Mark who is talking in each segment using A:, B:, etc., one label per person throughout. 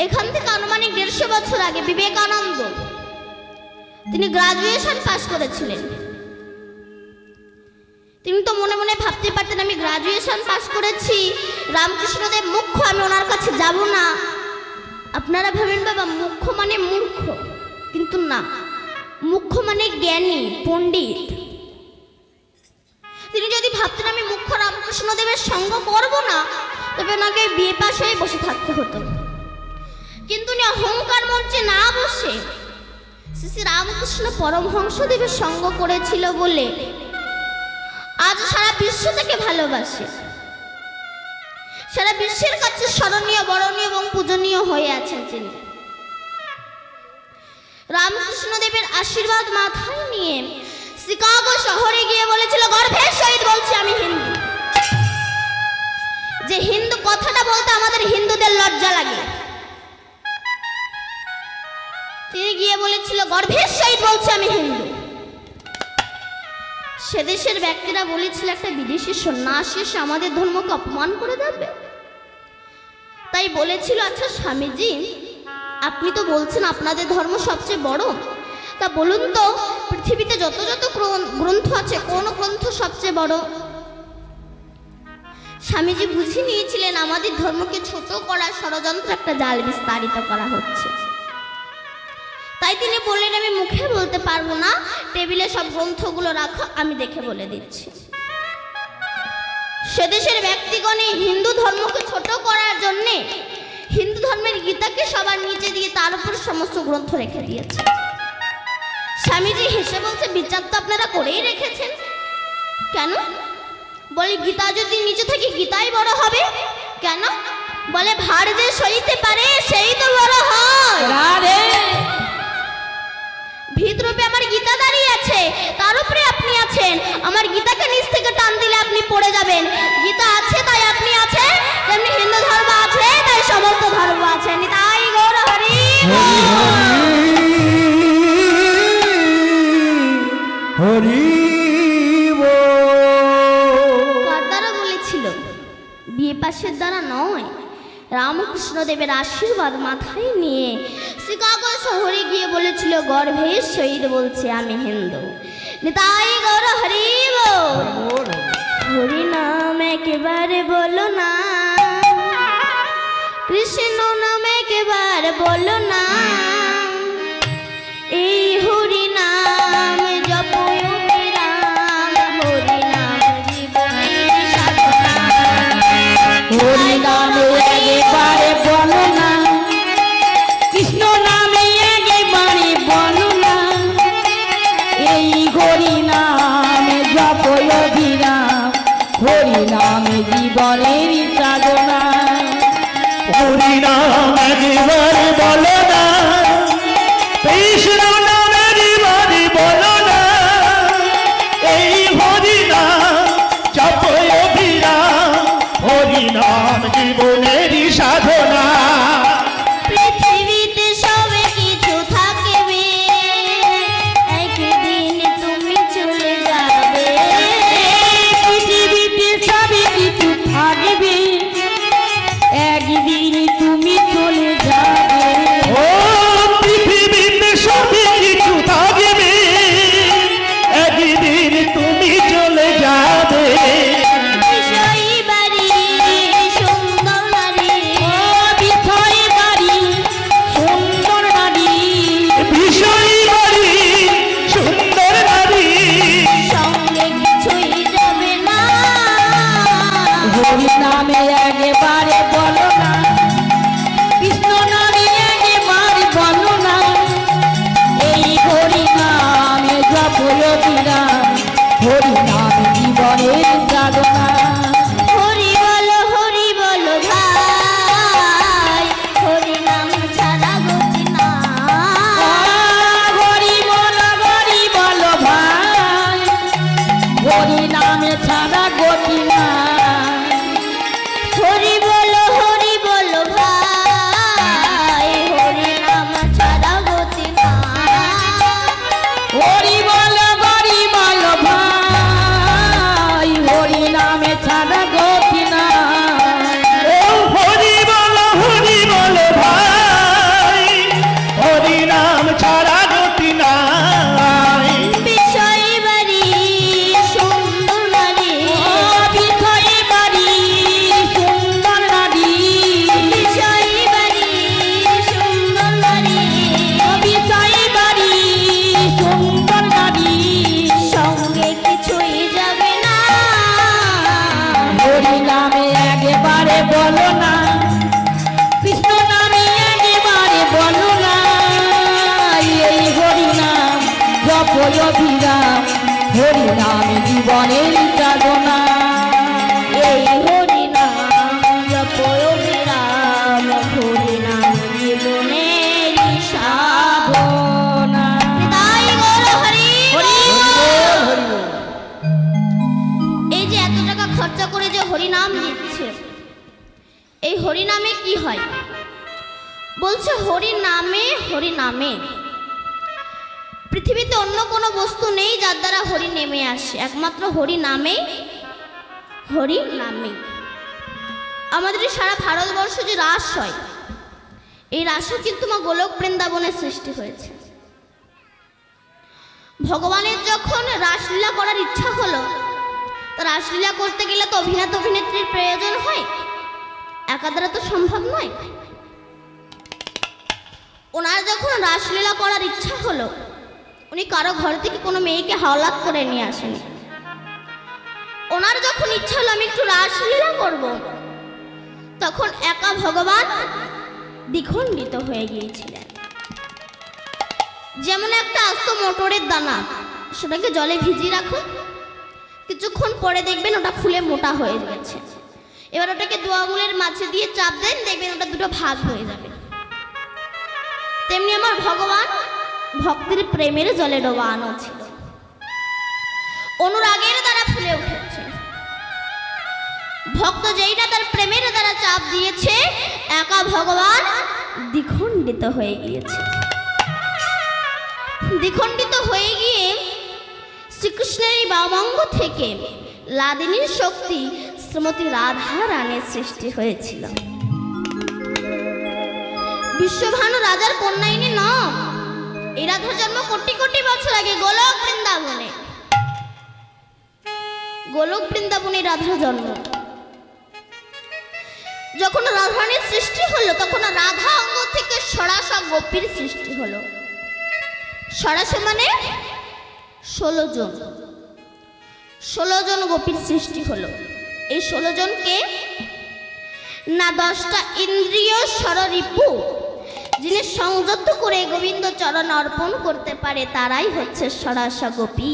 A: এখান থেকে আনুমানিক 150 বছর আগে বিবেকানন্দ তিনি গ্রাজুয়েশন পাস করেছিলেন। তিনি তো মনে মনে ভাবতে পারতেন আমি গ্রাজুয়েশন পাস করেছি, রামকৃষ্ণদেব মুখ্য, আমি ওনার কাছে যাব না। আপনারা ভাবেন বাবা মুখ্য মানে মূর্খ, কিন্তু না, মুখ্য মানে জ্ঞানী পণ্ডিত। তিনি যদি ভাবতেন আমি মুখ্য রামকৃষ্ণদেবের সঙ্গ করব না, তবে ওনাকে বিয়ে পাশ হয়ে বসে থাকতে হতো। কিন্তু উনি অহংকার মঞ্চে না বসে শ্রী রামকৃষ্ণ পরমহংসদেবের সঙ্গ করেছিল বলে আজ সারা বিশ্ব থেকে ভালোবাসে, সারা বিশ্বের কাছে স্মরণীয়, বরণীয় এবং পূজনীয় হয়ে আছেন তিনি। রামকৃষ্ণদেবের আশীর্বাদ মাথায় নিয়ে শিকাগো শহরে গিয়ে বলেছিল গর্ভের সহিত বলছি আমি হিন্দু। যে হিন্দু কথাটা বলতে আমাদের হিন্দুদের লজ্জা লাগে, তিনি গিয়ে বলেছিল গর্ভের সহিত বলছি আমি হিন্দু। সে দেশের ব্যক্তিরা বলেছিল একটা বিদেশি সন্ন্যাসী এসে আমাদের ধর্মকে অপমান করে দেবে। তাই বলেছিল আচ্ছা স্বামীজি, আপনি তো বলছেন আপনাদের ধর্ম সবচেয়ে বড়, তা বলুন তো পৃথিবীতে যত যত গ্রন্থ আছে কোন গ্রন্থ সবচেয়ে বড়? স্বামীজি বুঝে নিয়েছিলেন আমাদের ধর্মকে ছোট করার ষড়যন্ত্র একটা জাল বিস্তারিত করা হচ্ছে। তাই তিনি বললেন আমি মুখে বলতে পারবো না, টেবিলে সব গ্রন্থগুলো রাখো, আমি দেখে বলে দিচ্ছি। সেদেশের ব্যক্তিগণে হিন্দু ধর্মকে ছোট করার জন্যে হিন্দু ধর্মের গীতাকে সবার নিচে দিয়ে তার উপর সমস্ত গ্রন্থ রেখে দিয়েছে। স্বামীজি হেসে বলছে বিচার তো আপনারা করেই রেখেছেন, কেন? বলে গীতা যদি নিচে থেকে গীতাই বড় হবে। কেন? বলে ভার যে সইতে পারে সেই তো বড় হয়। ভিতরূপে আমার গীতা দাঁড়িয়ে আছে, তার উপরে আপনি আছেন। আমার গীতাকে নিচ থেকে টান দিলে আপনি পড়ে যাবেন। গীতা আছে তাই আপনি আছেন, তেমনি হিন্দু ধর্ম আছে তাই সমস্ত ধর্ম আছে। তাই গৌর হরি
B: হরি।
A: কার দ্বারা বলেছিল? বিয়ে পাশের দ্বারা নয়, রামকৃষ্ণদেবের আশীর্বাদ মাথায় নিয়ে শিকাগো শহরে গিয়ে বলেছিল গর্ভের সহিত বলছে আমি হিন্দু। তাই গৌর হরি বল। হরি নাম একেবারে বলো না, কৃষ্ণ নাম একেবারে বলো না, এই হরি নাম জপয় বিরাম, হরি নাম জীবনের সাধনা।
C: হরি নামে একেবারে বলো না, কৃষ্ণ নামে একেবারে বলো না, এই হরি নামে জপয় বিরাম, হরি নামে জীবনের সাধনা।
B: হরি নাম একেবারে বলো না, কৃষ্ণ নাম একেবারে বলো না, এই হরি নাম জপয় বিরাম, হরি নাম জীবনেরই সাধনা।
A: পৃথিবীতে সবে কিছু থাকবে, একদিন তুমি চলে যাবে।
C: পৃথিবীতে সবে কিছু থাকবে, একদিন তুমি চলে যাবে।
B: ও পৃথিবীতে সবই কিছু থাকবে, একদিন তুমি চলে যাবে।
A: বিষয় বাড়ি সুন্দর নারী,
C: ও অভিরাম হরি নামে জীবনের সাধনা
A: এই হরি নাম জপ অবিরাম, হরি নাম জীবনের
C: সাধনা
A: তাই গৌর হরি। এই যে এত টাকা খরচা করে যে হরিনাম দিচ্ছে, এই হরিনামে কি হয়? বলছে হরিনামে, হরিনামে পৃথিবীতে অন্য কোনো বস্তু নেই যার দ্বারা হরি নেমে আসে, একমাত্র হরি নামে, হরি নামে। আমাদের এই সারা ভারতবর্ষ যে রাস হয়, এই রাসও কিন্তু মা গোলক বৃন্দাবনে সৃষ্টি হয়েছে। ভগবানের যখন রাসলীলা করার ইচ্ছা হলো, তো রাসলীলা করতে গেলে তো অভিনেতা অভিনেত্রীর প্রয়োজন হয়, একা দ্বারা তো সম্ভব নয়। ওনার যখন রাসলীলা করার ইচ্ছা হলো, উনি কারো ঘর থেকে কোনো মেয়েকে হাওলাত করে নিয়ে আসেনি। ওনার যখন ইচ্ছা হলো আমি একটু রাসলীলা করব, তখন একা ভগবান দ্বিখণ্ডিত হয়ে গিয়েছিলেন। যেমন একটা আস্ত মোটরের দানা, সেটাকে জলে ভিজিয়ে রাখুন, কিছুক্ষণ পরে দেখবেন ওটা ফুলে মোটা হয়ে গেছে। এবার ওটাকে দু আঙুলের মাঝে দিয়ে চাপ দেন, দেখবেন ওটা দুটো ভাগ হয়ে যাবে। তেমনি আমার ভগবান ভক্তির প্রেমের জলে ডোবানো ছিল, অনুরাগের দ্বারা ফুলে উঠেছে। ভক্ত যেইটা তার প্রেমের দ্বারা চাপ দিয়েছে, একা ভগবান দ্বিখণ্ডিত হয়ে গিয়েছে। দ্বিখণ্ডিত হয়ে গিয়ে শ্রীকৃষ্ণের এই বামাঙ্গ থেকে লাদিনীর শক্তি শ্রীমতী রাধা রানীর সৃষ্টি হয়েছিল। বিশ্বভানু রাজার কন্যা ইনি নন, এই রাধার জন্ম কোটি কোটি বছর আগে গোলক বৃন্দাবনে। গোলক বৃন্দাবনে রাধার জন্ম। যখন রাধারানীর সৃষ্টি হলো, তখন রাধা অঙ্গ থেকে সরাসা গোপীর সৃষ্টি হলো। সরাসা মানে 16 জন, 16 জন গোপীর সৃষ্টি হলো। এই 16 জনকে না 10টা ইন্দ্রিয় ষড়রিপু যিনি সংযত করে গোবিন্দ চরণ অর্পণ করতে পারে, তারাই হচ্ছে সরাসা গোপী।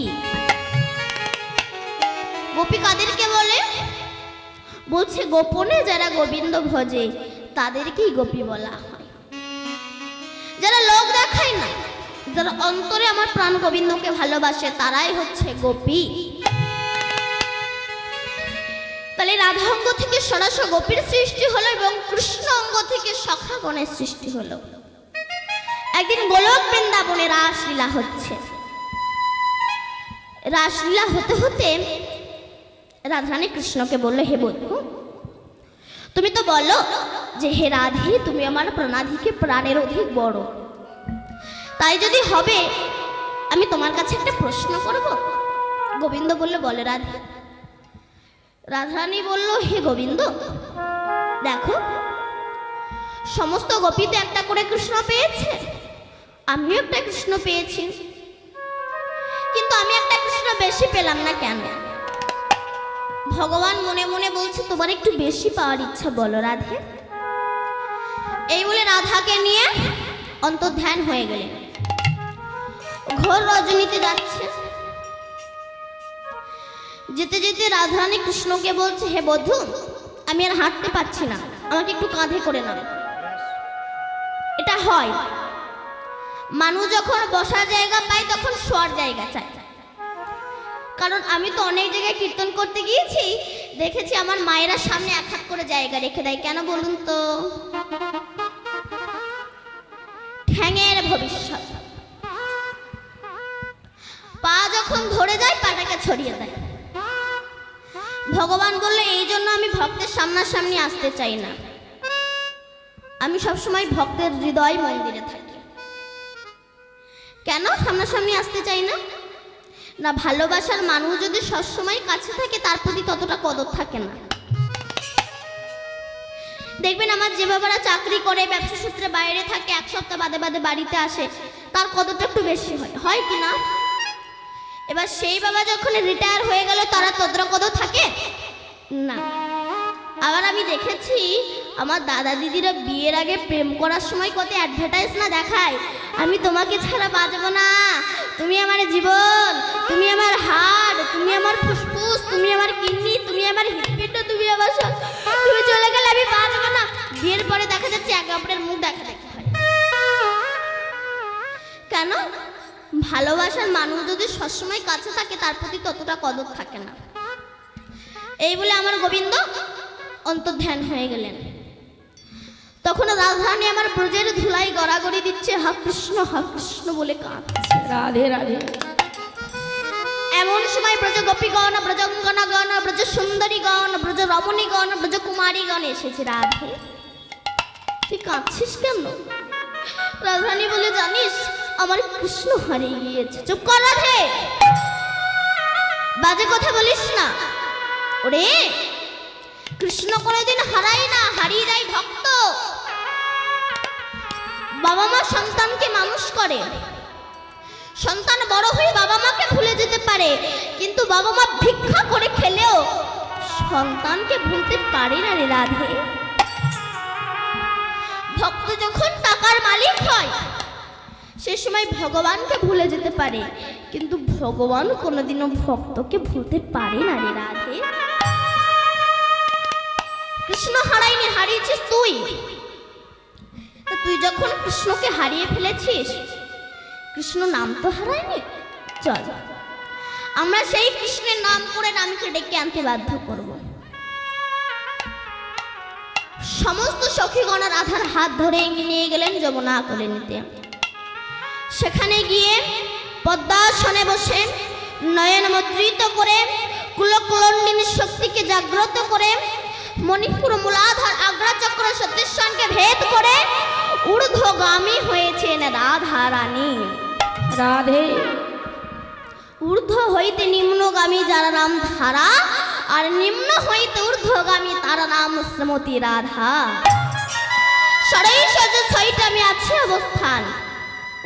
A: গোপী কাদেরকে বলে? বলছে গোপনে যারা গোবিন্দ ভজে তাদেরকেই গোপী বলা হয়। যারা লোক দেখায় না, যারা অন্তরে আমার প্রাণ গোবিন্দকে ভালোবাসে, তারাই হচ্ছে গোপী। তাহলে রাধা অঙ্গ থেকে সরাসা গোপীর সৃষ্টি হলো এবং কৃষ্ণ অঙ্গ থেকে সখাগণের সৃষ্টি হলো। একদিন গোলক বৃন্দাবনে রাসলীলা হচ্ছে। রাসলীলা হতে হতে রাধারানী কৃষ্ণকে বললো, হে বন্ধু, তুমি তো বলো যে হে রাধে, তুমি আমার প্রাণাধিকে প্রাণের অধিক বড়। তাই যদি হবে, আমি তোমার কাছে একটা প্রশ্ন করব। গোবিন্দ বললে, বলে রাধে। রাধারানী বলল, হে গোবিন্দ, দেখো সমস্ত গোপীতে একটা করে কৃষ্ণ পেয়েছে, আমিও একটা কৃষ্ণ পেয়েছি, কিন্তু আমি একটা কৃষ্ণ বেশি পেলাম না কেন? ভগবান মনে মনে বলছে, তোমার একটু বেশি পাওয়ার ইচ্ছা, বলো রাধে। এই বলে রাধাকে নিয়ে অন্তর্ধান হয়ে গেলেন। ঘোর রজনীতে যাচ্ছে। যেতে যেতে রাধারানী কৃষ্ণকে বলছে, হে বধূ, আমি আর হাঁটতে পারছি না, আমাকে একটু কাঁধে করে নাও। এটা হয়, মানুষ যখন বসার জায়গা পায় তখন শোয়ার জায়গা চায়। কারণ আমি তো অনেক জায়গায় কীর্তন করতে গিয়েছি, দেখেছি আমার মায়েরা সামনে এক হাত করে জায়গা রেখে দেয়। কেন বলুন তো? ঠ্যাঙের ভবিষ্যৎ। পা যখন ধরে যায়, পাটাকে ছড়িয়ে দেয়। ভগবান বললে, এই জন্য আমি ভক্তের সামনাসামনি আসতে চাই না, আমি সবসময় ভক্তের হৃদয় মন্দিরে থাকি। কেন সামনাসামনি আসতে চাই না? না, ভালোবাসার মানুষ যদি সবসময় কাছে থাকে, তার প্রতি ততটা কদর থাকে না। দেখবেন আমার যে বাবারা চাকরি করে, ব্যবসা সূত্রে বাইরে থাকে, এক সপ্তাহ বাদে বাদে বাড়িতে আসে, তার কদরটা একটু বেশি হয়, হয় কি না? এবার সেই বাবা যখন রিটায়ার হয়ে গেল, তারা ততটা কদর থাকে না। আবার আমি দেখেছি আমার দাদা দিদিরা বিয়ের আগে প্রেম করার সময় কত অ্যাডভার্টাইজ না দেখায়, আমি তোমাকে ছাড়া বাঁচবো না। তুমি আমার জীবন, তুমি আমার হাড়, তুমি আমার ফুসফুস, তুমি আমার কিডনি, তুমি আমার হৃৎপিণ্ড, তুমি আমার সব। তুমি চলে গেলে আমি বাঁচবো না। বিয়ের পরে দেখা যাচ্ছে একে অপরের মুখ দেখা দেখতে হয়। কেন? ভালোবাসার মানুষ যদি সবসময় কাছে থাকে তার প্রতি ততটা কদর থাকে না। এই বলে আমার গোবিন্দ অন্তর্ধান হয়ে গেলেন। তখন রাজধানী আমার ব্রজের ধুলাই গড়াগড়ি দিচ্ছে, হা কৃষ্ণ বলে কাঁদছে।
C: রাধে রাধে।
A: এমন সময় ব্রজ গোপীগণ, ব্রজঙ্গনাগণ, ব্রজ সুন্দরীগণ, ব্রজ রমণীগণ, ব্রজ কুমারীগণ এসেছে। রাধে, তুই কাঁদছিস কেন? রাজধানী বলে, জানিস আমার কৃষ্ণ হারিয়ে গিয়েছে। চুপ কর রাধে, বাজে কথা বলিস না। ওরে, কৃষ্ণ কোনোদিন হারায় না, হারিয়ে যায় ভক্ত। বাবা মা সন্তানকে মানুষ করে, সন্তান বড় হয়ে বাবা মাকে ভুলে যেতে পারে, কিন্তু বাবা মা ভিক্ষা করে খেলেও সন্তানকে ভুলতে পারে না রে রাধে। ভক্ত যখন টাকার মালিক হয় সে সময় ভগবানকে ভুলে যেতে পারে, কিন্তু ভগবান কোনোদিনও ভক্তকে ভুলতে পারে না রে রাধে। কৃষ্ণ হারায়নি, হারিয়েছিস তুই। তুই যখন কৃষ্ণকে হারিয়ে ফেলেছিস, কৃষ্ণ নাম তো হারায়নি। চল আমরা সেই কৃষ্ণের নাম করে নামকে ডেকে আনতে বাধ্য করব। সমস্ত সখীগণ রাধার হাত ধরে নিয়ে গেলেন যমুনা কলিনীতে। সেখানে গিয়ে পদ্মাসনে বসে নয়ন মুদ্রিত করে কুলকুলন্ডিনী শক্তিকে জাগ্রত করে মণিপুর মূলাধার আগ্রাচক্র সতীশ্বরকে ভেদ করে ঊর্ধ্বগামী হয়েছেন রাধা রানী।
C: রাধে।
A: ঊর্ধ্ব হইতে নিম্নগামী যার নাম ধারা, আর নিম্ন হইতে ঊর্ধ্বগামী তার নাম শ্রীমতী রাধা। সরই সজ ছয়টামি আছে অবস্থান,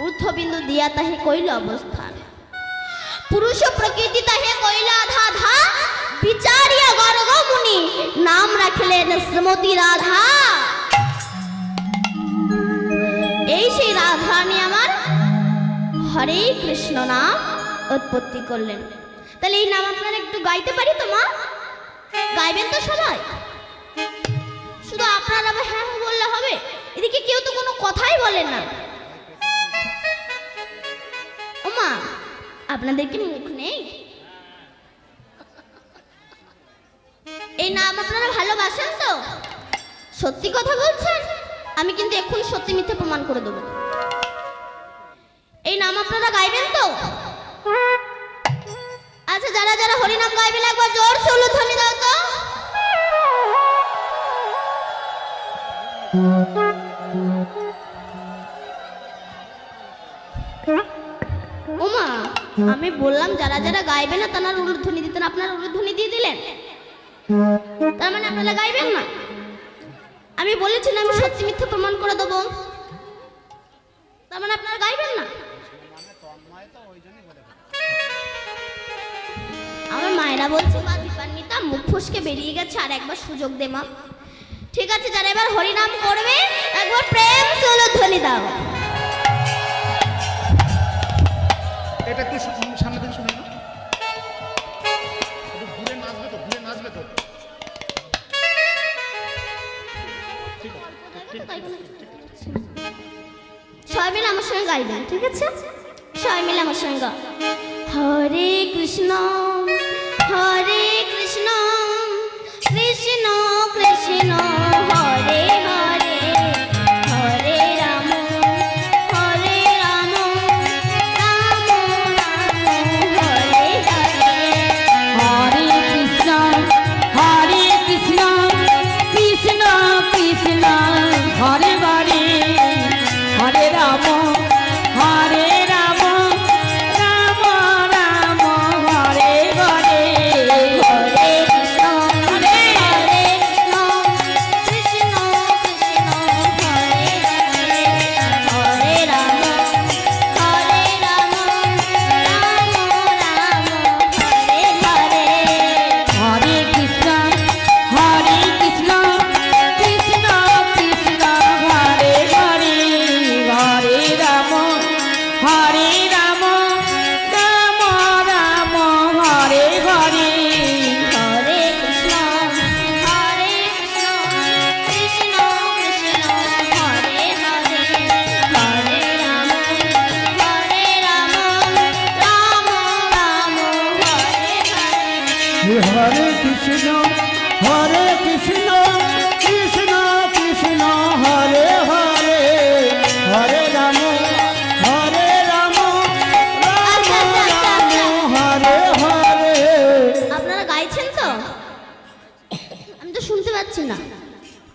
A: ঊর্ধ্ববিন্দু দিয়া তাহে কইল অবস্থান। পুরুষ প্রকৃতি তাহে কইল আধা ধা, বিচারিয়া গর্গ মুনি নাম রাখিলেন শ্রীমতী রাধা। এই সেই রাধারানী আমার হরে কৃষ্ণ নাম উৎপত্তি করলেন। তাহলে এই নাম আপনারা একটু গাইতে পারি তো মা? গাইবেন তো সবাই? শুধু আপনারা আবার হ্যাঁ বললে হবে? এদিকে কেউ তো কোনো কথাই বলে না। ও মা, আপনাদের কি মুখ নেই? এই নাম আপনারা ভালোবাসেন তো? সত্যি কথা বলছেন? আমি কিন্তু এখন সত্যি মিথ্যে প্রমাণ করে দেবো। এই নাম আপনারা গাইবেন তো? আচ্ছা, যারা যারা হরিনাম গাইবেন একবার জোর সে উলুধ্বনি দাও তো। ওমা, আমি বললাম যারা যারা গাইবে না তারা উলুধ্বনি দিতেন, আপনারা উলুধ্বনি দিয়ে দিলেন। তার মানে আপনারা গাইবেন না? আমি বলেছিলাম আমি সত্যি মিথ্যে প্রমাণ করে দেবো, তার মানে আপনারা গাইবেন না? আমার মায়েরা বলছে মা দীপান্বিতা মুখ ফসকে বেরিয়ে গেছে, আর একবার সুযোগ দে মা। ঠিক আছে, যারা এবার হরিনাম করবে একবার প্রেম সে উলুধ্বনি দাও।
B: এটা একটু সামনে থেকে শুনে না, একটু ঘুরে নাচবে তো, ঘুরে নাচবে তো।
A: সবাই মিলে আমার সঙ্গে গাইবেন, ঠিক আছে? সবাই মিলে আমার সঙ্গে গাও। হরে কৃষ্ণ হরে কৃষ্ণ, কৃষ্ণ কৃষ্ণ হরে হরে, হরে রাম হরে রাম, রাম রাম হরে হরে।
C: হরে কৃষ্ণ কৃষ্ণ কৃষ্ণ হরে হরে, হরে রাম রাম রাম হরে হরে।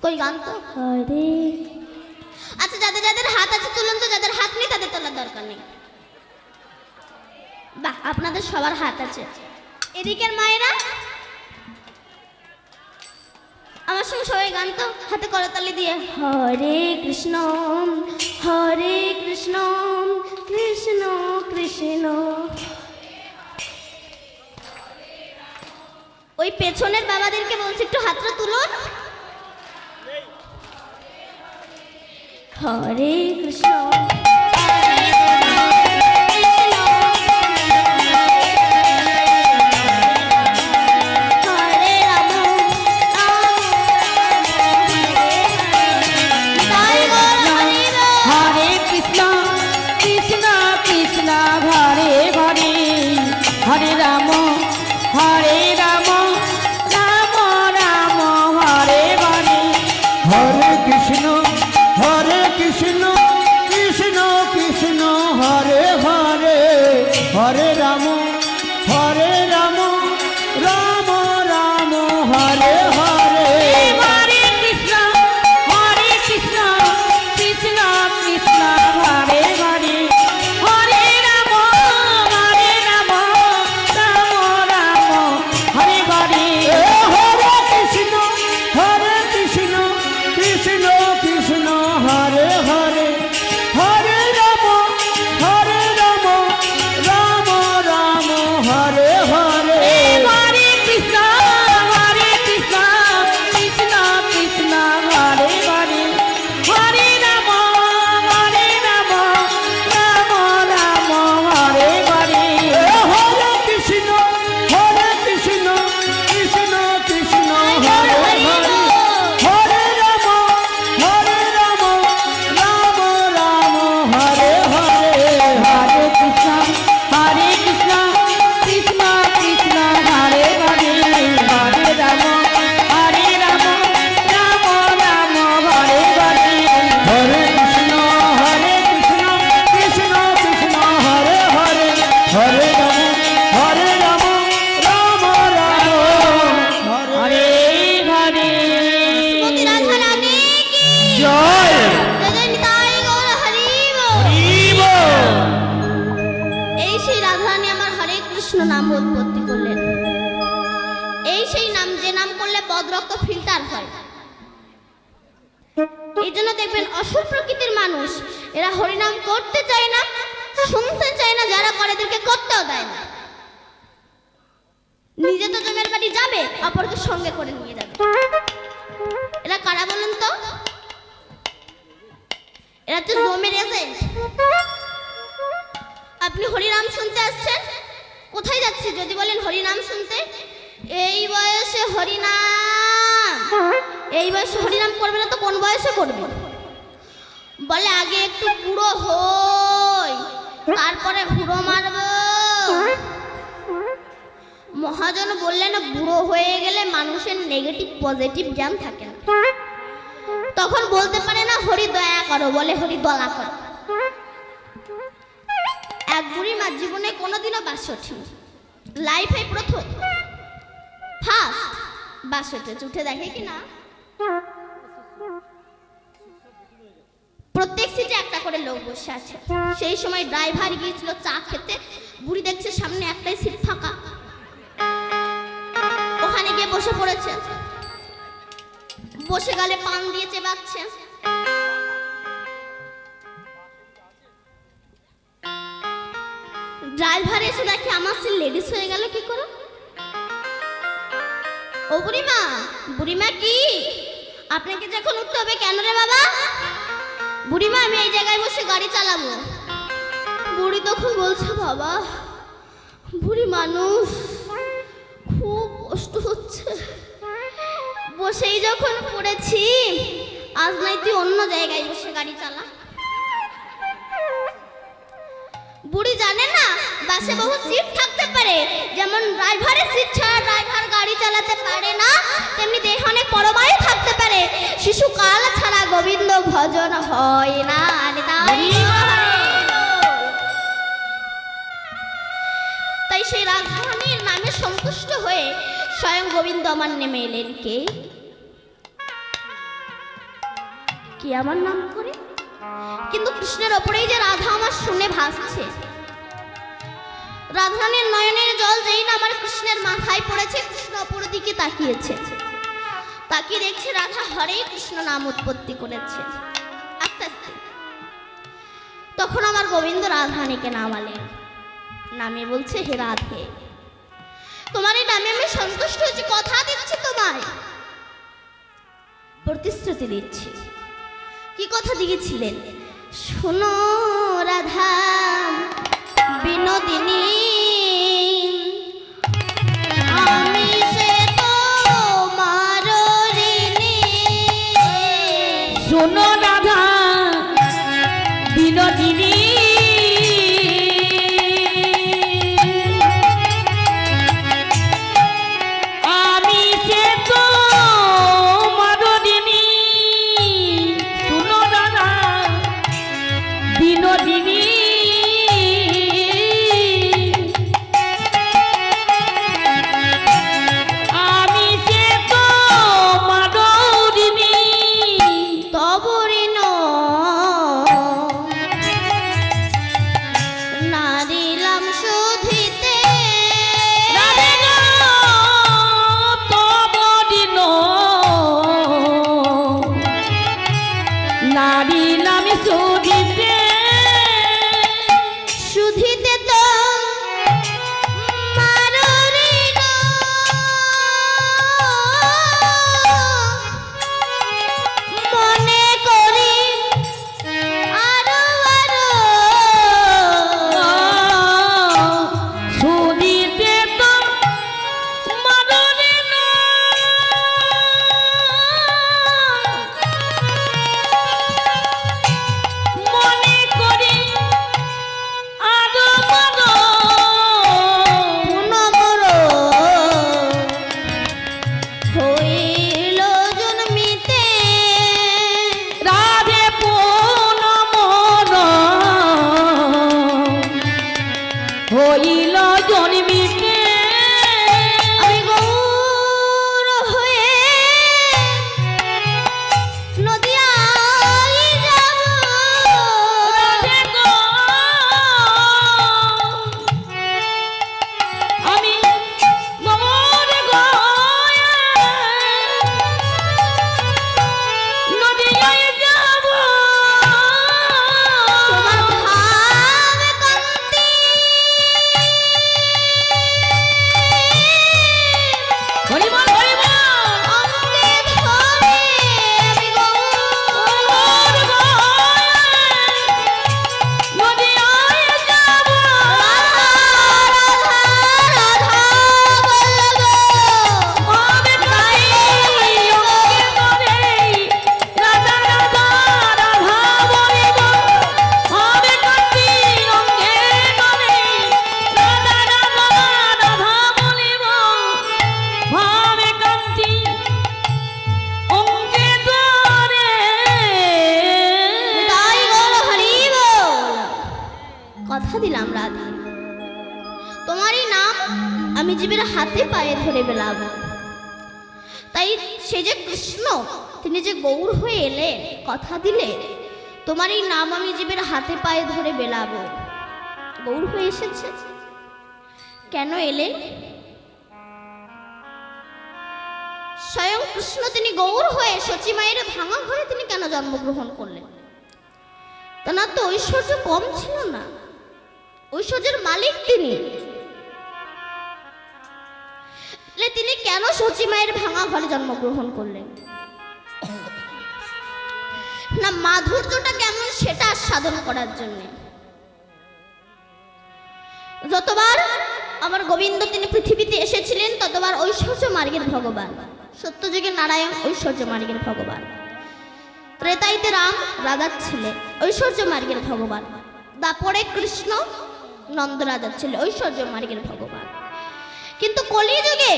A: কই গান তো হরে। আচ্ছা যাদের যাদের হাত আছে তুলুন তো, যাদের হাত নেই তাদের তোলার দরকার নেই। বাহ, আপনাদের সবার হাত আছে। এদিকের মায়েরা আমার সঙ্গে সবাই গান তো, হাতে করতালি দিয়ে। হরে কৃষ্ণ কৃষ্ণ কৃষ্ণ। ওই পেছনের বাবাদেরকে বলছি একটু হাতটা তুলুন। হরে কৃষ্ণ
C: हरे राम हरे राम राम राम हरे हरे।
D: हरे कृष्ण कृष्ण कृष्ण हरे हरे। हरे राम राम राम हरे हरे।
C: हरे कृष्ण कृष्ण कृष्ण हरे हरे। हरे राम राम राम हरे हरे।
D: हरे कृष्ण कृष्ण कृष्ण हरे हरे। हरे राम राम राम हरे हरे।
C: हरे कृष्ण कृष्ण कृष्ण हरे हरे। हरे राम राम राम हरे हरे।
D: हरे कृष्ण कृष्ण कृष्ण हरे हरे। हरे राम राम राम हरे हरे।
C: हरे कृष्ण कृष्ण कृष्ण हरे हरे। हरे राम राम राम हरे हरे।
D: हरे कृष्ण कृष्ण कृष्ण हरे हरे। हरे राम राम राम हरे
C: हरे
A: শ্রীমতী রাধা রানী কি
D: জয়।
A: জয় নিতাই গৌর হরি বল। এই সেই রাধা রানী আমার হরে কৃষ্ণ নাম উৎপত্তি করলেন। এই সেই নাম, যে নাম করলে বদরক্ত ফিল্টার হয়। এই জন্য দেখবেন অসুর প্রকৃতির মানুষ, এরা হরিনাম করতে চায় না, শুনতে চায় না, যারা করে এদেরকে করতেও দেয় না। নিজে তো জমের বাড়ি যাবে, অপরকে সঙ্গে করে নিয়ে যাবে। এরা কারা বলুন তো? এরা তো জমের এজেন্ট। আপনি হরিনাম শুনতে আসছেন, কোথায় যাচ্ছে যদি বলেন হরিনাম শুনতে? এই বয়সে হরিনাম, এই বয়সে হরিনাম করবে না তো কোন বয়সে করবে? বলে আগে একটু বুড়ো হই, তারপরে হুড়ো মারবো। মহাজন বললেন বুড়ো হয়ে গেলে মানুষের নেগেটিভ পজিটিভ জ্ঞান থাকে না, তখন বলতে পারে না হরি দয়া করো, বলে হরি দলা করো। এক বুড়ি মা জীবনে কোনোদিনও বাস ওঠেনি, লাইফে প্রথম ফার্স্ট বাস উঠেছে। উঠে দেখে কি না প্রত্যেক সিটে একটা করে লোক বসে আছে। সেই সময় ড্রাইভার গিয়েছিল চা খেতে, বুড়ি দেখছে সামনে একটাই সিট ফাঁকা, ওখানে গিয়ে বসে পড়েছে। বসে গেলে পান দিয়ে চেবাচ্ছে। ড্রাইভার এসে দেখে আমার সিট লেডিস হয়ে গেল কি করে। ও বুড়িমা, বুড়িমা কি আপনাকে যখন উঠতে হবে কেন রে বাবা? বুড়িমা আমি এই জায়গায় বসে গাড়ি চালাবো। বুড়ি তখন বলছে বাবা, বুড়ি মানুষ, খুব কষ্ট হচ্ছে, বসেই যখন পড়েছি, আজ নাই তুই অন্য জায়গায় বসে গাড়ি চালা। বুড়ি জানে না বাসে বহু সিট থাকতে পারে, যেমন ড্রাইভারের সিট ছাড়া ড্রাইভার গাড়ি চালাতে পারে না, তেমনি দেহে অনেক পরমায়ু থাকতে পারে। শিশুকাল ছাড়া গোবিন্দ ভজন হয় না। তাই সেই রাধারানীর নামে সন্তুষ্ট হয়ে স্বয়ং গোবিন্দ আমার নেমে এলেন কে? কে আমার নাম করে? কিন্তু কৃষ্ণের ওপরেই যে রাধা আমার শুনে ভাসছে। রাধারানীর নয়নের জল যেই না আমার কৃষ্ণের মাথায় পড়েছে, কৃষ্ণ অপর দিকে তাকিয়েছে, তাকিয়ে দেখছে রাধা হরে কৃষ্ণ নাম উৎপত্তি করেছে আস্তে আস্তে। তখন আমার গোবিন্দ রাধারানীকে নামালেন, নামে বলছে, হে রাধে, তোমার এই নামে আমি সন্তুষ্ট হয়েছি, কথা দিচ্ছি তোমায়, প্রতিশ্রুতি দিচ্ছি। কি কথা দিয়েছিলেন? শোনো রাধা বিনোদিনী, আমি সে তোমার ঋণী।
C: শোনো রাধা বিনোদিনী, আমি সে তোমার ঋণী। শোনো রাধা বিনোদিনী, আমি সে তোমার ঋণী।
A: তব ঋণ না দিলাম শুধিতে,
C: রাধে গো, তব ঋণ নারী নামে শুধিতে।
A: শুধিতে তো মার ঋণ, মনে করি আরো আরো,
C: শুধিতে তো মারণে না, মনে করি আরো মারো।
A: পুনমর হইল জন্মিতে,
C: রাধে পুনমর হইল জন্মিতে।
A: আমি গৌর হয়ে নদিয়ায় যাব,
C: রাধে গো, আমি গৌর গয়া নদিয়ায় যাব।
A: তোমার ভাব কান্তি
C: হরিবল হরিবল,
A: অঙ্গে ধরে আমি
C: গৌর গয়া নদিয়ায় যাব।
A: রাধা রাধা বলব,
C: আমি গাই অঙ্গে ধরে রাধা রাধা রাধা বলিব। আমি কান্তি অঙ্গে ধরে রাধা রাধা রাধা বলিব। আমি কান্তি অঙ্গে ধরে।
A: তাই বল হরি বল। কথা দিলাম রাধা, তোমারই নাম আমি জীবের হাতে পায়ে ধরে বেলাবো। তাই সে যে কৃষ্ণ, তিনি যে গৌর হয়ে এলেন, কথা দিলে তোমার এই নাম আমি জীবের হাতে পায়ে ধরে বেলাবো। গৌর হয়ে এসেছে, কেন এলেন? স্বয়ং কৃষ্ণ তিনি গৌর হয়ে সচী মায়ের ভাঙা ঘরে তিনি কেন জন্মগ্রহণ করলেন? তার তো ঐশ্বর্য কম ছিল না, ঐশ্বর্যের মালিক তিনি। তিনি কেন সচী মায়ের ভাঙা ঘরে জন্মগ্রহণ করলেন? না মাধুর্যটা কেমন সেটা সাধন করার জন্য। যতবার আমার গোবিন্দ তিনি পৃথিবীতে এসেছিলেন ততবার ঐশ্বর্য মার্গের ভগবান, সত্যযুগের নারায়ণ ঐশ্বর্য মার্গের ভগবান। ত্রেতাইতে রাম রাজার ছেলে, ঐশ্বর্য মার্গের ভগবান। দাপরে কৃষ্ণ নন্দ রাজার ছেলে, ঐশ্বর্য মার্গের ভগবান। কিন্তু কলিযুগে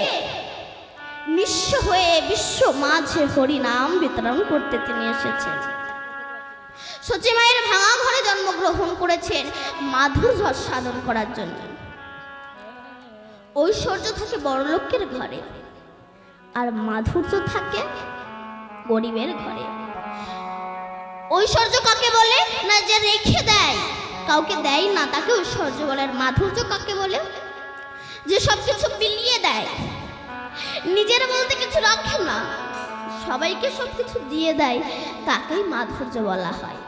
A: নিঃস্ব হয়ে বিশ্ব মাঝে হরি নাম বিতরণ করতে তিনি এসেছেন। সচী মায়ের ভাঙা ঘরে জন্মগ্রহণ করেছেন মাধুর্য সাধন করার জন্য। ঐশ্বর্য থাকে বড়লোকের ঘরে, আর মাধুর্য থাকে গরিবের ঘরে। ঐশ্বর্য কাকে বলে? না যে রেখে দেয়, কাউকে দেয় না, তাকে ঐশ্বর্য বলে। আর মাধুর্য কাকে বলে? যে সব কিছু বিলিয়ে দেয়, নিজের বলতে কিছু রাখে না, সবাইকে সব কিছু দিয়ে দেয়, তাকেই মাধুর্য বলা হয়।